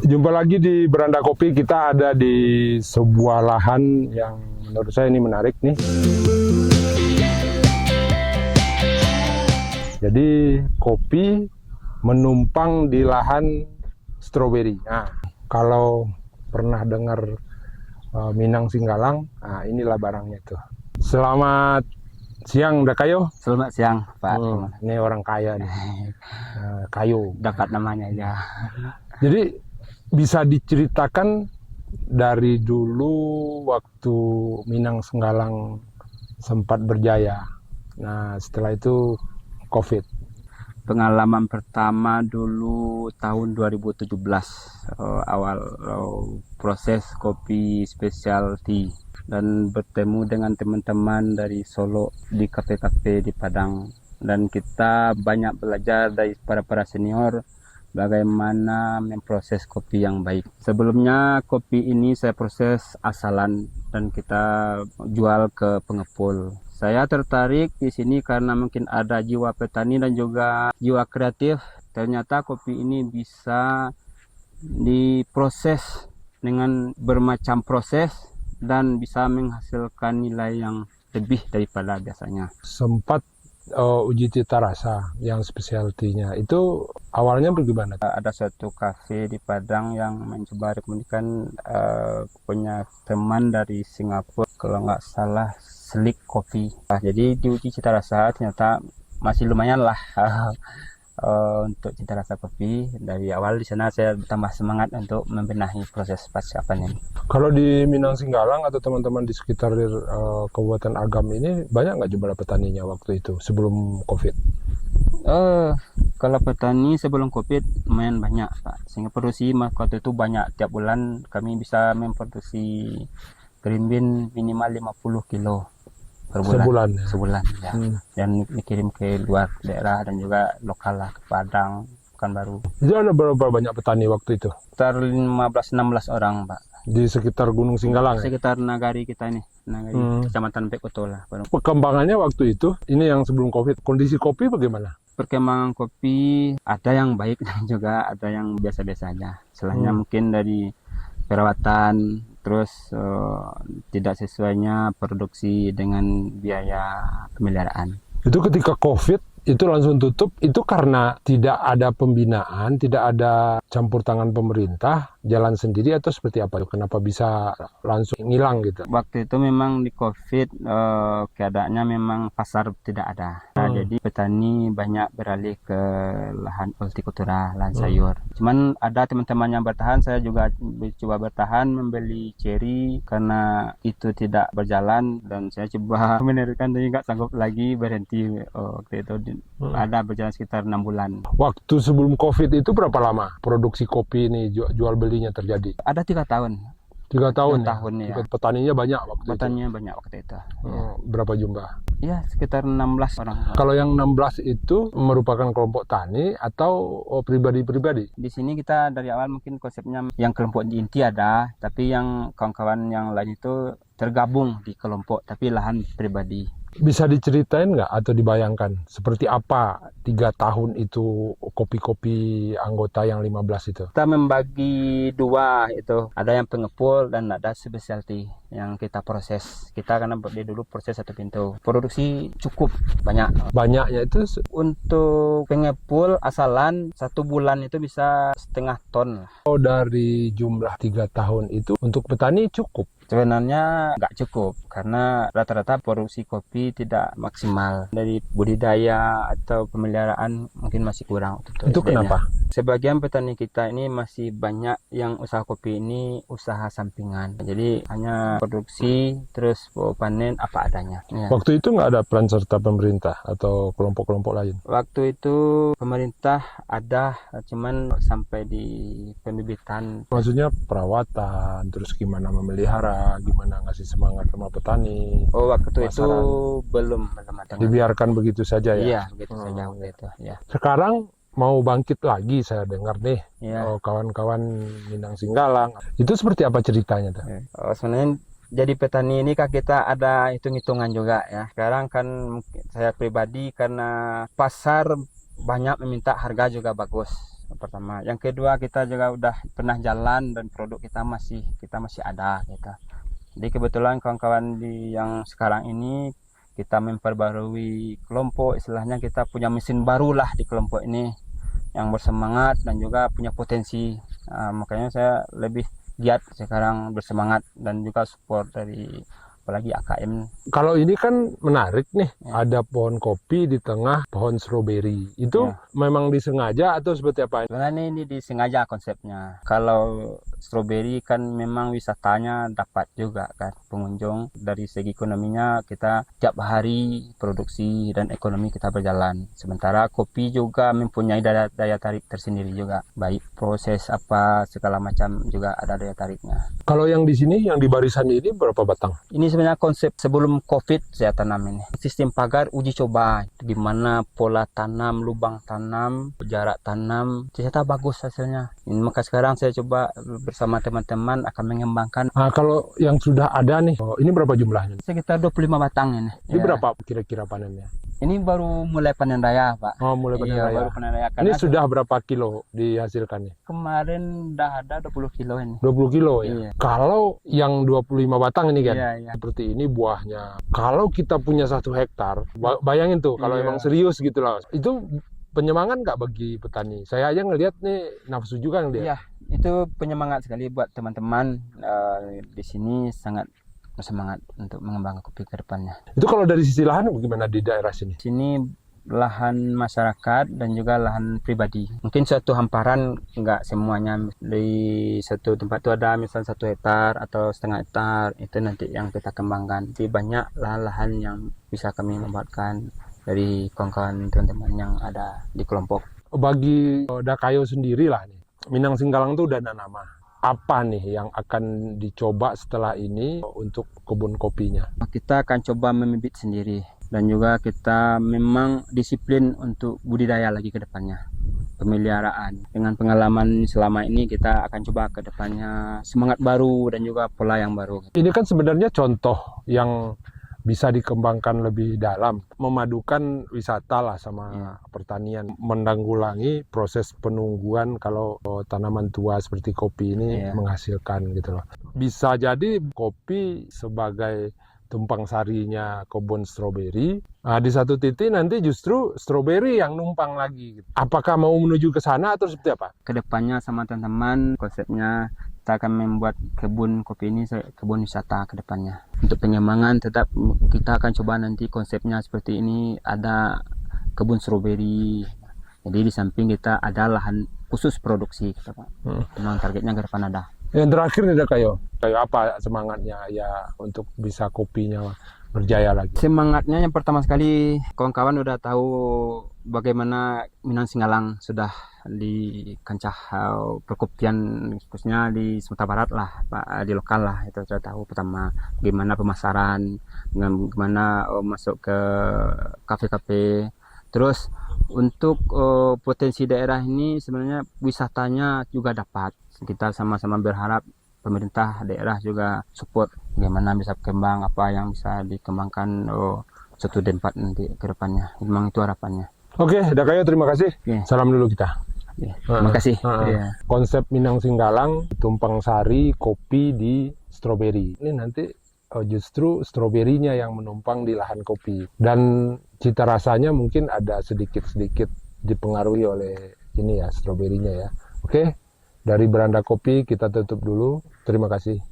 Jumpa lagi di Beranda Kopi. Kita ada di sebuah lahan yang menurut saya ini menarik nih. Jadi kopi menumpang di lahan stroberi. Nah, kalau pernah dengar Minang Singgalang, nah inilah barangnya tuh. Selamat siang, Dakayo. Selamat siang, Pak. Ini orang kaya nih. Kayo. Dapat namanya ya. Jadi bisa diceritakan dari dulu waktu Minang Singgalang sempat berjaya. Nah, setelah itu COVID. Pengalaman pertama dulu tahun 2017 awal proses kopi specialty dan bertemu dengan teman-teman dari Solo di kafe-kafe di Padang, dan kita banyak belajar dari para senior bagaimana memproses kopi yang baik. Sebelumnya kopi ini saya proses asalan dan kita jual ke pengepul. Saya tertarik di sini karena mungkin ada jiwa petani dan juga jiwa kreatif. Ternyata kopi ini bisa diproses dengan bermacam proses dan bisa menghasilkan nilai yang lebih daripada biasanya. Sempat uji cita rasa yang spesialtinya itu awalnya bagaimana? Ada suatu kafe di Padang yang mencoba rekomendasikan punya teman dari Singapura, kalau nggak salah Slick Coffee. Jadi diuji cita rasa ternyata masih lumayan lah untuk cita rasa kopi. Dari awal di sana saya tambah semangat untuk membenahi proses pasca panen. Kalau di Minang Singgalang atau teman-teman di sekitar Kabupaten Agam ini banyak nggak jumlah petaninya waktu itu sebelum COVID? Kalau petani sebelum COVID lumayan banyak, Pak. Sehingga produksi waktu itu banyak. Tiap bulan kami bisa memproduksi green bean minimal 50 kilo per bulan. Sebulan ya. Dan dikirim ke luar daerah dan juga lokal lah, ke Padang, Pekanbaru. Itu ada berapa banyak petani waktu itu? Sekitar 15-16 orang, Pak. Di sekitar Gunung Singgalang? Sekitar Nagari kita ini, Nagari, Kecamatan Pekoto lah. Perkembangannya waktu itu, ini yang sebelum COVID, kondisi kopi bagaimana? Perkembangan kopi ada yang baik dan juga ada yang biasa-biasa aja. Selainnya mungkin dari perawatan, terus tidak sesuainya produksi dengan biaya pemeliharaan. Itu ketika COVID itu langsung tutup, itu karena tidak ada pembinaan, tidak ada campur tangan pemerintah, jalan sendiri atau seperti apa? Kenapa bisa langsung ngilang gitu? Waktu itu memang di COVID keadaannya memang pasar tidak ada. Nah, jadi petani banyak beralih ke lahan hortikultura, lahan sayur. Cuman ada teman-teman yang bertahan, saya juga coba bertahan membeli ceri karena itu tidak berjalan, dan saya coba meneruskan tapi nggak sanggup lagi, berhenti waktu itu. Ada berjalan sekitar 6 bulan. Waktu sebelum COVID itu berapa lama produksi kopi ini jual belinya terjadi? Ada 3 tahun. 3 tahun. 3 tahun ya. Petaninya banyak waktu Petaninya itu. Banyak waktu itu. Berapa jumlah? Ya, sekitar 16 orang. Kalau yang 16 itu merupakan kelompok tani atau pribadi-pribadi? Di sini kita dari awal mungkin konsepnya yang kelompok inti ada, tapi yang kawan-kawan yang lain itu tergabung di kelompok tapi lahan pribadi. Bisa diceritain nggak atau dibayangkan seperti apa 3 tahun itu kopi-kopi anggota yang 15 itu? Kita membagi dua itu, ada yang pengepul dan ada specialty yang kita proses. Kita karena dulu proses 1 pintu. Produksi cukup banyak. Banyaknya itu untuk pengepul asalan 1 bulan itu bisa 0,5 ton. Oh, dari jumlah 3 tahun itu untuk petani cukup? Sebenarnya nggak cukup karena rata-rata produksi kopi tidak maksimal. Dari budidaya atau pemeliharaan mungkin masih kurang. Itu kenapa? Sebagian petani kita ini masih banyak yang usaha kopi ini usaha sampingan. Jadi hanya produksi terus panen apa adanya. Ya. Waktu itu nggak ada peran serta pemerintah atau kelompok-kelompok lain? Waktu itu pemerintah ada, cuman sampai di pembibitan. Maksudnya perawatan, terus gimana memelihara, gimana ngasih semangat sama petani. Oh, waktu itu belum ada. Dibiarkan begitu saja ya? Iya, begitu saja waktu itu. Ya. Sekarang mau bangkit lagi, saya dengar nih. Ya. Kawan-kawan Minang Singgalang. Itu seperti apa ceritanya tuh? Sebenarnya jadi petani ini kan kita ada hitung-hitungan juga ya. Sekarang kan saya pribadi karena pasar banyak meminta harga juga bagus. pertama. Yang kedua, kita juga udah pernah jalan dan produk kita masih ada gitu. Jadi kebetulan kawan-kawan yang sekarang ini kita memperbarui kelompok, istilahnya kita punya mesin baru lah di kelompok ini yang bersemangat dan juga punya potensi. Makanya saya lebih giat sekarang, bersemangat dan juga support dari apalagi AKM. Kalau ini kan menarik nih, Ya. ada pohon kopi di tengah pohon stroberi. Itu Ya. memang disengaja atau seperti apa? Sebenarnya ini disengaja konsepnya. Kalau stroberi kan memang wisatanya dapat juga kan pengunjung. Dari segi ekonominya kita tiap hari produksi dan ekonomi kita berjalan. Sementara kopi juga mempunyai daya tarik tersendiri juga. Baik proses apa segala macam juga ada daya tariknya. Kalau yang di sini, yang di barisan ini berapa batang? Ini sebenarnya konsep sebelum COVID saya tanam ini. Sistem pagar uji coba. Gimana pola tanam, lubang tanam, jarak tanam. Ternyata bagus hasilnya. Maka sekarang saya coba bersama teman-teman akan mengembangkan. Nah, kalau yang sudah ada nih, ini berapa jumlahnya? Sekitar 25 batang ini. Ini Ya. berapa kira-kira panennya? Ini baru mulai panen raya, Pak. Oh, mulai panen Iya, raya. baru panen raya. Ini Karena sudah berapa kilo dihasilkannya? kemarin udah ada 20 kilo ini. 20 kilo ya? Iya. Kalau yang 25 batang ini kan, Iya, iya. seperti ini buahnya. Kalau kita punya 1 hektar, bayangin tuh, kalau Iya. emang serius gitu lah. Itu penyemangat nggak bagi petani? Saya aja ngelihat nih, nafsu juga ngelihat. Iya, itu penyemangat sekali buat teman-teman di sini, sangat bersemangat untuk mengembangkan kopi ke depannya. Itu kalau dari sisi lahan bagaimana di daerah sini? Sini lahan masyarakat dan juga lahan pribadi. Mungkin suatu hamparan, nggak semuanya. Di satu tempat itu ada misalnya 1 hektar atau setengah hektar, itu nanti yang kita kembangkan. Jadi banyak lahan-lahan yang bisa kami manfaatkan dari kawan-kawan teman-teman yang ada di kelompok. Bagi Dakayo sendiri lah nih, Minang Singgalang tuh udah ada nama. Apa nih yang akan dicoba setelah ini untuk kebun kopinya? Kita akan coba membibit sendiri dan juga kita memang disiplin untuk budidaya lagi ke depannya. Pemeliharaan. Dengan pengalaman selama ini kita akan coba ke depannya semangat baru dan juga pola yang baru. Ini kan sebenarnya contoh yang bisa dikembangkan lebih dalam, memadukan wisata lah sama pertanian, menanggulangi proses penungguan kalau tanaman tua seperti kopi ini menghasilkan gitu loh. Bisa jadi kopi sebagai tumpang sarinya kebun stroberi. Nah, di satu titik nanti justru stroberi yang numpang lagi. Apakah mau menuju ke sana atau seperti apa? Kedepannya sama teman-teman konsepnya kita akan membuat kebun kopi ini kebun wisata ke depannya. Untuk pengembangan tetap kita akan coba nanti konsepnya seperti ini, ada kebun stroberi. Jadi di samping kita ada lahan khusus produksi kita, Pak. Memang targetnya ke depan ada. Yang terakhir nih Dakayo, kayak apa semangatnya ya untuk bisa kopinya berjaya lagi? Semangatnya yang pertama sekali kawan-kawan udah tahu bagaimana Minang Singgalang sudah di kancah perkopian khususnya di Sumatera Barat lah, Pak, di lokal lah, itu sudah tahu pertama bagaimana pemasaran, bagaimana masuk ke kafe-kafe. Terus untuk potensi daerah ini sebenarnya wisatanya juga dapat. Kita sama-sama berharap pemerintah daerah juga support bagaimana bisa berkembang, apa yang bisa dikembangkan suatu tempat nanti ke depannya. Memang itu harapannya. Oke, Dakayo terima kasih. Salam dulu kita. Terima kasih. Konsep Minang Singgalang, tumpang sari kopi di stroberi. Ini nanti justru stroberinya yang menumpang di lahan kopi. Dan cita rasanya mungkin ada sedikit-sedikit dipengaruhi oleh ini ya, stroberinya ya. Oke, dari Beranda Kopi kita tutup dulu. Terima kasih.